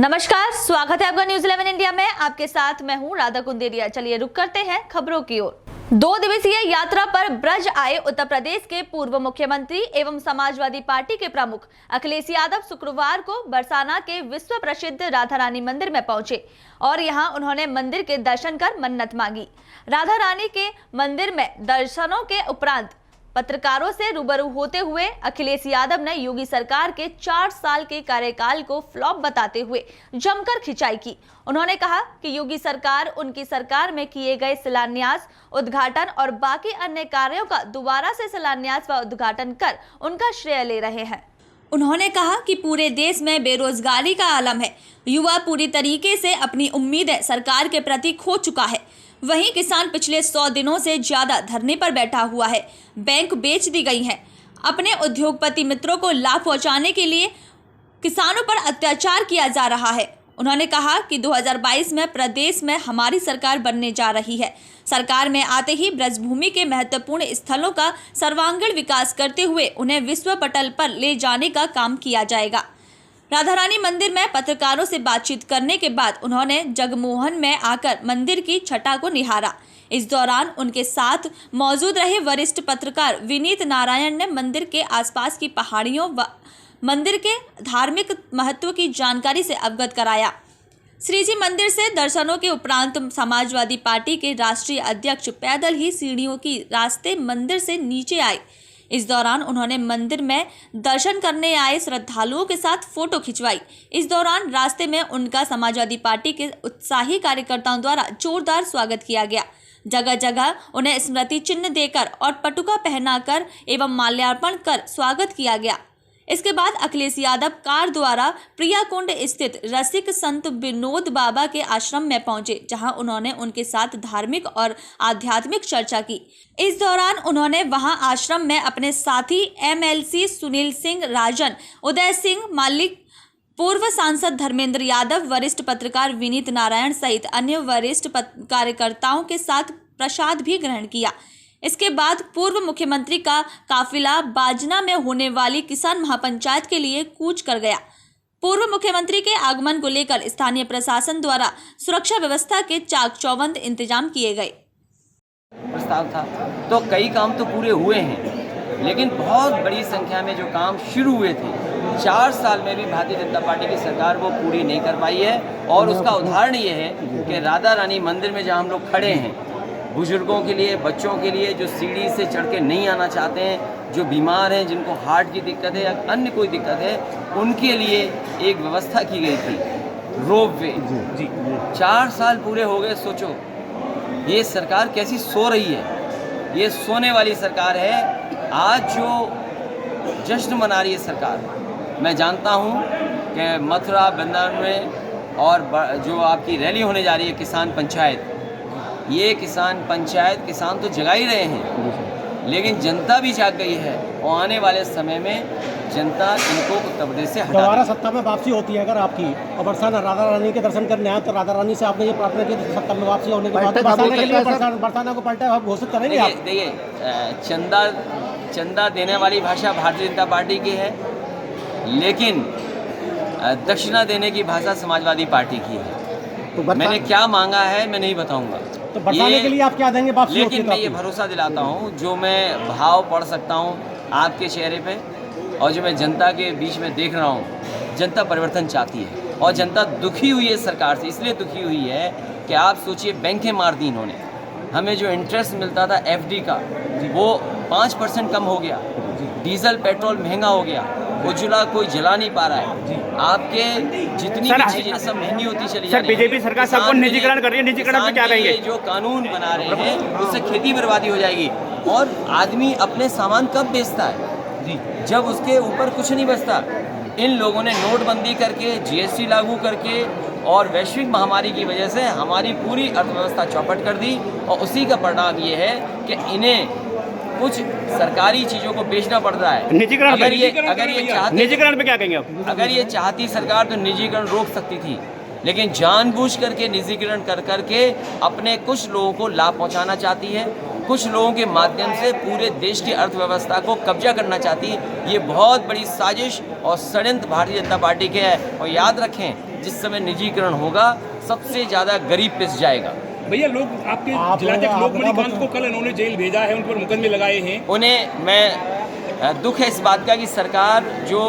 नमस्कार, स्वागत है आपका न्यूज़ 11 इंडिया में। आपके साथ मैं हूं राधा कुंदेरिया। चलिए रुक करते हैं खबरों की ओर। 2 दिवसीय यात्रा पर ब्रज आए उत्तर प्रदेश के पूर्व मुख्यमंत्री एवं समाजवादी पार्टी के प्रमुख अखिलेश यादव शुक्रवार को बरसाना के विश्व प्रसिद्ध राधा रानी मंदिर में पहुंचे और यहां उन्होंने मंदिर के दर्शन कर मन्नत मांगी। राधा रानी के मंदिर में दर्शनों के उपरांत पत्रकारों से रूबरू होते हुए अखिलेश यादव ने योगी सरकार के 4 साल के कार्यकाल को फ्लॉप बताते हुए जमकर खिंचाई की। उन्होंने कहा कि योगी सरकार उनकी सरकार में किए गए शिलान्यास, उद्घाटन और बाकी अन्य कार्यों का दोबारा से शिलान्यास व उद्घाटन कर उनका श्रेय ले रहे हैं। उन्होंने कहा कि पूरे देश में बेरोजगारी का आलम है। युवा पूरी तरीके से अपनी उम्मीदें सरकार के प्रति खो चुका है। वहीं किसान पिछले 100 दिनों से ज्यादा धरने पर बैठा हुआ है। बैंक बेच दी गई हैं। अपने उद्योगपति मित्रों को लाभ पहुंचाने के लिए किसानों पर अत्याचार किया जा रहा है। उन्होंने कहा कि 2022 में प्रदेश में हमारी सरकार बनने जा रही है। सरकार में आते ही ब्रजभूमि के महत्वपूर्ण स्थलों का सर्वांगीण विकास करते हुए उन्हें विश्व पटल पर ले जाने का काम किया जाएगा। राधा रानी मंदिर में पत्रकारों से बातचीत करने के बाद उन्होंने जगमोहन में आकर मंदिर की छटा को निहारा। इस दौरान उनके साथ मौजूद रहे वरिष्ठ पत्रकार विनीत नारायण ने मंदिर के आसपास की पहाड़ियों व मंदिर के धार्मिक महत्व की जानकारी से अवगत कराया। श्री जी मंदिर से दर्शनों के उपरांत समाजवादी पार्टी के राष्ट्रीय अध्यक्ष पैदल ही सीढ़ियों की रास्ते मंदिर से नीचे आए। इस दौरान उन्होंने मंदिर में दर्शन करने आए श्रद्धालुओं के साथ फोटो खिंचवाई। इस दौरान रास्ते में उनका समाजवादी पार्टी के उत्साही कार्यकर्ताओं द्वारा जोरदार स्वागत किया गया। जगह जगह उन्हें स्मृति चिन्ह देकर और पटुका पहनाकर एवं माल्यार्पण कर स्वागत किया गया। इसके बाद अखिलेश यादव कार द्वारा प्रियाकुंड स्थित रसिक संत विनोद बाबा के आश्रम में पहुंचे, जहां उन्होंने उनके साथ धार्मिक और आध्यात्मिक चर्चा की। इस दौरान उन्होंने वहां आश्रम में अपने साथी MLC सुनील सिंह राजन, उदय सिंह मालिक, पूर्व सांसद धर्मेंद्र यादव, वरिष्ठ पत्रकार विनीत नारायण सहित अन्य वरिष्ठ कार्यकर्ताओं के साथ प्रसाद भी ग्रहण किया। इसके बाद पूर्व मुख्यमंत्री का काफिला बाजना में होने वाली किसान महापंचायत के लिए कूच कर गया। पूर्व मुख्यमंत्री के आगमन को लेकर स्थानीय प्रशासन द्वारा सुरक्षा व्यवस्था के चाक चौबंद इंतजाम किए गए। प्रस्ताव था तो कई काम तो पूरे हुए हैं, लेकिन बहुत बड़ी संख्या में जो काम शुरू हुए थे 4 साल में भी भारतीय जनता पार्टी की सरकार वो पूरी नहीं कर पाई है। और उसका उदाहरण ये है कि राधा रानी मंदिर में जहाँ हम लोग खड़े हैं, बुजुर्गों के लिए, बच्चों के लिए जो सीढ़ी से चढ़ के नहीं आना चाहते हैं, जो बीमार हैं, जिनको हार्ट की दिक्कत है या अन्य कोई दिक्कत है, उनके लिए एक व्यवस्था की गई थी, रोप वे। 4 साल पूरे हो गए। सोचो ये सरकार कैसी सो रही है। ये सोने वाली सरकार है। आज जो जश्न मना रही है सरकार, मैं जानता हूँ कि मथुरा, वृंदावन में और जो आपकी रैली होने जा रही है किसान पंचायत, ये किसान पंचायत किसान तो जगा ही रहे हैं, लेकिन जनता भी जाग गई है और आने वाले समय में जनता इनको उत्तर प्रदेश से हटा दोबारा सत्ता में वापसी होती है अगर आपकी, और बरसाना राधा रानी के दर्शन करने आए तो राधा रानी से आपने ये प्रार्थना की सत्ता में वापसी होने के बाद बरसाना के लिए बरसाना को पलटा आप घोषित करेंगे। देखिए चंदा देने वाली भाषा भारतीय जनता पार्टी की है, लेकिन दक्षिणा देने की भाषा समाजवादी पार्टी की है। तो मैंने क्या मांगा है मैं नहीं बताऊंगा। तो बरसाने के लिए आप क्या देंगे वापसी? लेकिन मैं ये भरोसा दिलाता हूँ, जो मैं भाव पढ़ सकता हूँ आपके चेहरे पे और जो मैं जनता के बीच में देख रहा हूँ, जनता परिवर्तन चाहती है और जनता दुखी हुई है सरकार से। इसलिए दुखी हुई है कि आप सोचिए, बैंकें मार दी इन्होंने। हमें जो इंटरेस्ट मिलता था FD का वो 5% कम हो गया। डीजल पेट्रोल महंगा हो गया। उज्ज्वला कोई जला नहीं पा रहा है। आपके जितनी भी चीजें सब महंगी होती चली जा रही है। बीजेपी सरकार सबको निजीकरण कर रही है। निजीकरण पे क्या कहेंगे? जो कानून बना रहे हैं उससे खेती बर्बादी हो जाएगी। और आदमी अपने सामान कब बेचता है? जब उसके ऊपर कुछ नहीं बचता। इन लोगों ने नोटबंदी करके, GST लागू करके और वैश्विक महामारी की वजह से हमारी पूरी अर्थव्यवस्था चौपट कर दी। और उसी का परिणाम ये है कि इन्हें कुछ सरकारी चीजों को बेचना पड़ रहा है। निजीकरण अगर ये चाहती, निजीकरण पे क्या कहेंगे आप? अगर ये चाहती सरकार तो निजीकरण रोक सकती थी, लेकिन जानबूझ करके निजीकरण कर करके अपने कुछ लोगों को लाभ पहुंचाना चाहती है। कुछ लोगों के माध्यम से पूरे देश की अर्थव्यवस्था को कब्जा करना चाहती है। ये बहुत बड़ी साजिश और षड्यंत्र भारतीय जनता पार्टी के है। और याद रखें, जिस समय निजीकरण होगा सबसे ज़्यादा गरीब पिस जाएगा। भैया लोग आपके जिलाध्यक्ष लोकमणि को कल उन्होंने जेल भेजा है, उन पर मुकदमे लगाए हैं। उन्हें मैं दुख है इस बात का कि सरकार जो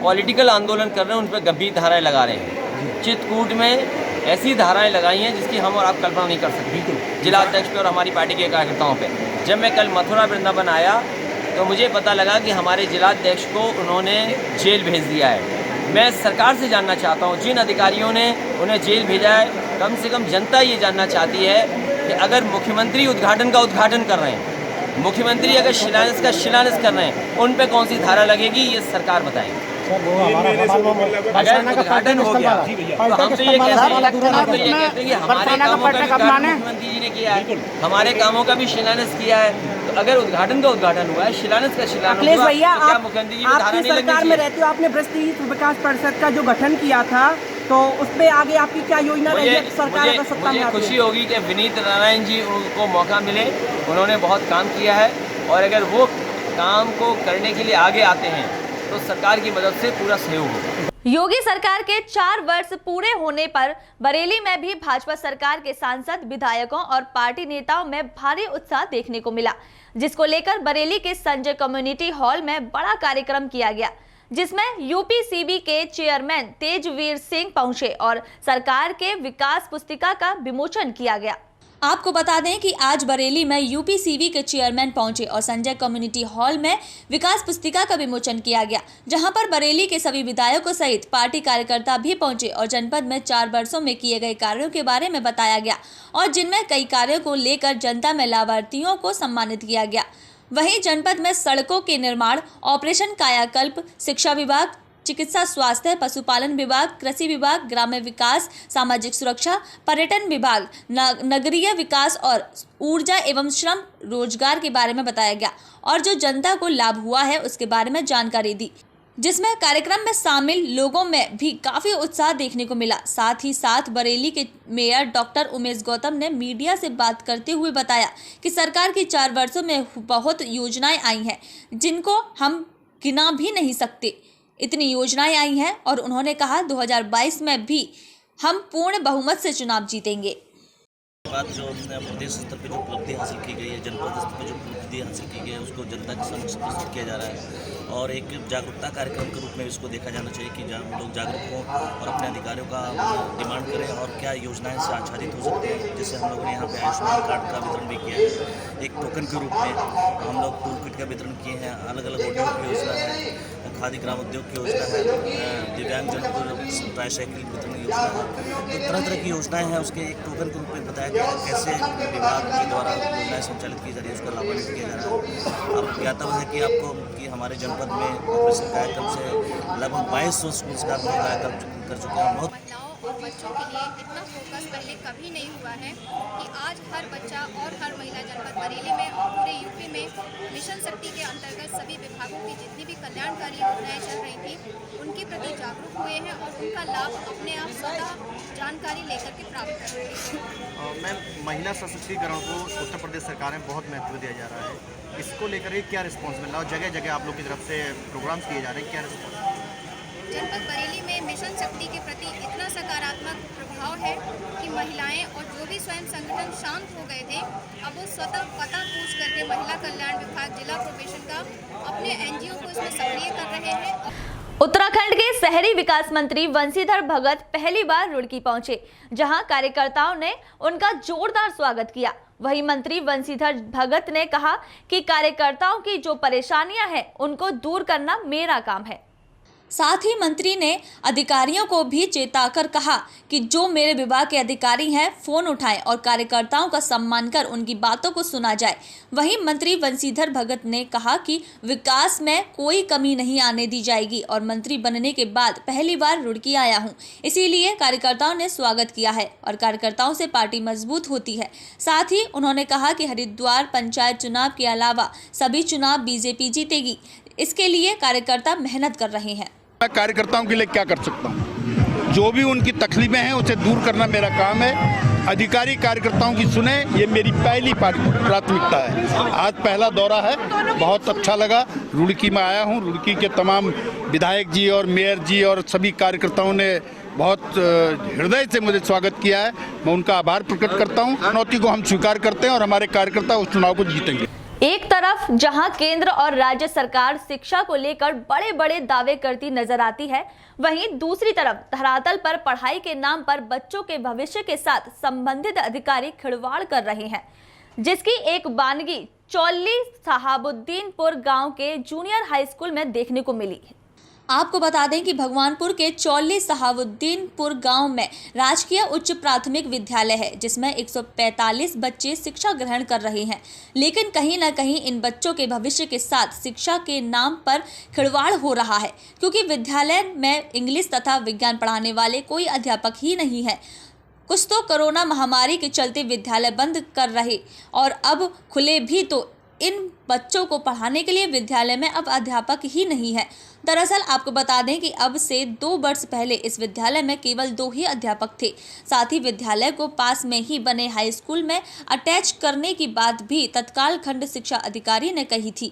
पॉलिटिकल आंदोलन कर रहे हैं उन पर गंभीर धाराएं लगा रहे हैं। चित्रकूट में ऐसी धाराएं लगाई हैं जिसकी हम और आप कल्पना नहीं कर सकते जिला अध्यक्ष पे और हमारी पार्टी के कार्यकर्ताओं पे। जब मैं कल मथुरा वृंदावन आया तो मुझे पता लगा कि हमारे जिलाध्यक्ष को उन्होंने जेल भेज दिया है। मैं सरकार से जानना चाहता हूँ जिन अधिकारियों ने उन्हें जेल भेजा है, कम से कम जनता ये जानना चाहती है कि अगर मुख्यमंत्री उद्घाटन का उद्घाटन कर रहे हैं, मुख्यमंत्री अगर शिलान्यास का शिलान्यास कर रहे हैं, उन पे कौन सी धारा लगेगी ये सरकार बताएगी। अगर उद्घाटन हो गया तो हम तो ये कहते हैं कि हमारे कामों का भी उद्घाटन मुख्यमंत्री जी ने किया है, हमारे कामों का भी शिलान्यास किया है। तो अगर उद्घाटन का उद्घाटन हुआ है, शिलान्यास का शिलान्यास हुआ, तो क्या मुख्यमंत्री जी आप सरकार में रहते हो, आपने बृहस्पति विकास परिषद का जो गठन किया था तो उसमें आगे आपकी क्या योजना रही है सरकार अगर सत्ता में आती है? खुशी होगी कि विनीत नारायण जी को मौका मिले, उन्होंने बहुत काम किया है और अगर वो काम को करने के लिए आगे आते हैं तो सरकार की मदद से पूरा सहयोग होगा। योगी सरकार के 4 वर्ष पूरे होने पर बरेली में भी भाजपा सरकार के सांसद, विधायकों और पार्टी नेताओं में भारी उत्साह देखने को मिला, जिसको लेकर बरेली के संजय कम्युनिटी हॉल में बड़ा कार्यक्रम किया गया, जिसमें यूपीसीबी के चेयरमैन तेजवीर सिंह पहुंचे और सरकार के विकास पुस्तिका का विमोचन किया गया। आपको बता दें कि आज बरेली में यूपीसीबी के चेयरमैन पहुंचे और संजय कम्युनिटी हॉल में विकास पुस्तिका का विमोचन किया गया, जहां पर बरेली के सभी विधायकों सहित पार्टी कार्यकर्ता भी पहुंचे और जनपद में 4 वर्षों में किए गए कार्यों के बारे में बताया गया और जिनमें कई कार्यों को लेकर जनता में लाभार्थियों को सम्मानित किया गया। वहीं जनपद में सड़कों के निर्माण, ऑपरेशन कायाकल्प, शिक्षा विभाग, चिकित्सा स्वास्थ्य, पशुपालन विभाग, कृषि विभाग, ग्राम्य विकास, सामाजिक सुरक्षा, पर्यटन विभाग, नगरीय विकास और ऊर्जा एवं श्रम रोजगार के बारे में बताया गया और जो जनता को लाभ हुआ है उसके बारे में जानकारी दी, जिसमें कार्यक्रम में शामिल लोगों में भी काफी उत्साह देखने को मिला। साथ ही साथ बरेली के मेयर डॉक्टर उमेश गौतम ने मीडिया से बात करते हुए बताया कि सरकार की 4 वर्षों में बहुत योजनाएं आई हैं जिनको हम गिना भी नहीं सकते, इतनी योजनाएं आई हैं और उन्होंने कहा 2022 में भी हम पूर्ण बहुमत से चुनाव जीतेंगे। बात जो प्रदेश स्तर पर जो उपलब्धि हासिल की गई है, जनपद स्तर पर जो उपलब्धि हासिल की गई है उसको जनता के समक्ष प्रस्तुत किया जा रहा है और एक जागरूकता कार्यक्रम के रूप में इसको देखा जाना चाहिए कि लोग जागरूक हों और अपने अधिकारियों का डिमांड करें और क्या योजनाएं से आच्छादित हो सकते हैं। जैसे हम लोगों ने यहाँ पे आयुष्मान कार्ड का वितरण भी किया है, एक टोकन के रूप में हम लोग टूल किट का वितरण किए हैं, अलग अलग उद्योग की योजना है, खादी ग्राम उद्योग की योजना है, दिव्यांगजन को ट्राईसाइकिल वितरण योजना है, तो तरह तरह की योजनाएं हैं। उसके एक टोकन के रूप में बताया गया है कैसे विभाग के द्वारा योजनाएं संचालित की जा रही है, उसका लाभान्वित किया जा रहा है। अब ज्ञातव्य है कि आपको कि हमारे जनपद में ऑपरेशन कार्यक्रम से लगभग 2200 स्कूल्स का कार्यक्रम कर चुके हैं। बहुत महिलाओं और बच्चों के लिए इतना फोकस पहले कभी नहीं हुआ है कि आज हर बच्चा और हर महिला जनपद बरेली में और पूरे यूपी में मिशन शक्ति के अंतर्गत सभी विभागों की जितनी भी कल्याणकारी योजनाएं चल रही थी उनके प्रति जागरूक हुए हैं और उनका लाभ अपने आप स्वतः जानकारी लेकर के प्राप्त कर रहे हैं। मैम, महिला सशक्तिकरण को उत्तर प्रदेश सरकार में बहुत महत्व दिया जा रहा है, इसको लेकर के क्या रिस्पॉन्स मिल रहा है और जगह जगह आप लोग की तरफ से प्रोग्राम्स किए जा रहे हैं, क्या रिस्पॉन्स? जनपद बरेली में मिशन शक्ति के प्रति इतना सकारात्मक प्रभाव है कि महिलाएं और जो भी स्वयं संगठन शांत हो गए थे अब वो स्वतः पता पूछ करके महिला कल्याण विभाग जिला प्रोबेशन का अपने एनजीओ को इसमें सक्रिय कर रहे हैं। उत्तराखंड के शहरी विकास मंत्री बंशीधर भगत पहली बार रुड़की पहुंचे, जहां कार्यकर्ताओं ने उनका जोरदार स्वागत किया। वहीं मंत्री बंशीधर भगत ने कहा कि कार्यकर्ताओं की जो परेशानियां हैं उनको दूर करना मेरा काम है। साथ ही मंत्री ने अधिकारियों को भी चेताकर कहा कि जो मेरे विभाग के अधिकारी हैं फोन उठाएं और कार्यकर्ताओं का सम्मान कर उनकी बातों को सुना जाए। वहीं मंत्री बंशीधर भगत ने कहा कि विकास में कोई कमी नहीं आने दी जाएगी और मंत्री बनने के बाद पहली बार रुड़की आया हूं, इसीलिए कार्यकर्ताओं ने स्वागत किया है और कार्यकर्ताओं से पार्टी मजबूत होती है। साथ ही उन्होंने कहा कि हरिद्वार पंचायत चुनाव के अलावा सभी चुनाव बीजेपी जीतेगी, इसके लिए कार्यकर्ता मेहनत कर रहे हैं। मैं कार्यकर्ताओं के लिए क्या कर सकता हूँ, जो भी उनकी तकलीफें हैं उसे दूर करना मेरा काम है। अधिकारी कार्यकर्ताओं की सुने, ये मेरी पहली प्राथमिकता है। आज पहला दौरा है, बहुत अच्छा लगा। रुड़की में आया हूँ, रुड़की के तमाम विधायक जी और मेयर जी और सभी कार्यकर्ताओं ने बहुत हृदय से मुझे स्वागत किया है। मैं उनका आभार प्रकट करता हूँ। चुनौती को हम स्वीकार करते हैं और हमारे कार्यकर्ता उस चुनाव को जीतेंगे। एक तरफ जहां केंद्र और राज्य सरकार शिक्षा को लेकर बड़े बड़े दावे करती नजर आती है, वहीं दूसरी तरफ धरातल पर पढ़ाई के नाम पर बच्चों के भविष्य के साथ संबंधित अधिकारी खिलवाड़ कर रहे हैं, जिसकी एक बानगी चौली साहबुद्दीनपुर गांव के जूनियर हाई स्कूल में देखने को मिली। आपको बता दें कि भगवानपुर के चौली साहबुद्दीनपुर गांव में राजकीय उच्च प्राथमिक विद्यालय है, जिसमें 145 बच्चे शिक्षा ग्रहण कर रहे हैं। लेकिन कहीं ना कहीं इन बच्चों के भविष्य के साथ शिक्षा के नाम पर खिलवाड़ हो रहा है, क्योंकि विद्यालय में इंग्लिश तथा विज्ञान पढ़ाने वाले कोई अध्यापक ही नहीं है। कुछ तो कोरोना महामारी के चलते विद्यालय बंद कर रहे और अब खुले भी तो इन बच्चों को पढ़ाने के लिए विद्यालय में अब अध्यापक ही नहीं है। दरअसल आपको बता दें कि अब से 2 वर्ष पहले इस विद्यालय में केवल 2 ही अध्यापक थे। साथ ही विद्यालय को पास में ही बने हाई स्कूल में अटैच करने की बात भी तत्काल खंड शिक्षा अधिकारी ने कही थी।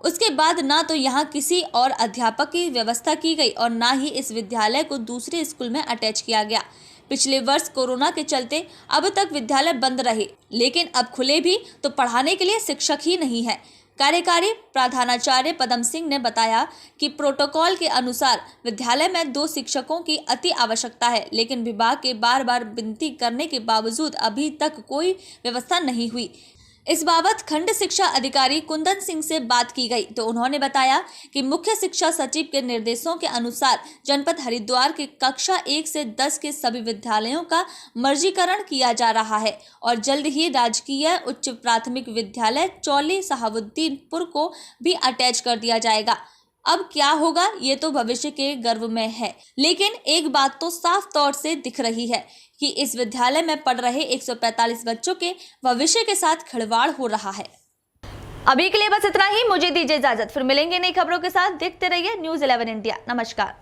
उसके बाद ना तो यहाँ किसी और अध्यापक की व्यवस्था की गई और ना ही इस विद्यालय को दूसरे स्कूल में अटैच किया गया। पिछले वर्ष कोरोना के चलते अब तक विद्यालय बंद रहे, लेकिन अब खुले भी तो पढ़ाने के लिए शिक्षक ही नहीं है। कार्यकारी प्रधानाचार्य पदम सिंह ने बताया कि प्रोटोकॉल के अनुसार विद्यालय में 2 शिक्षकों की अति आवश्यकता है, लेकिन विभाग के बार बार विनती करने के बावजूद अभी तक कोई व्यवस्था नहीं हुई। इस बाबत खंड शिक्षा अधिकारी कुंदन सिंह से बात की गई तो उन्होंने बताया कि मुख्य शिक्षा सचिव के निर्देशों के अनुसार जनपद हरिद्वार के कक्षा 1 से 10 के सभी विद्यालयों का मर्जीकरण किया जा रहा है और जल्द ही राजकीय उच्च प्राथमिक विद्यालय चौली साहबुद्दीनपुर को भी अटैच कर दिया जाएगा। अब क्या होगा ये तो भविष्य के गर्भ में है, लेकिन एक बात तो साफ तौर से दिख रही है कि इस विद्यालय में पढ़ रहे 145 बच्चों के भविष्य के साथ खिलवाड़ हो रहा है। अभी के लिए बस इतना ही। मुझे दीजिए इजाजत, फिर मिलेंगे नई खबरों के साथ। देखते रहिए न्यूज़ 11 इंडिया। नमस्कार।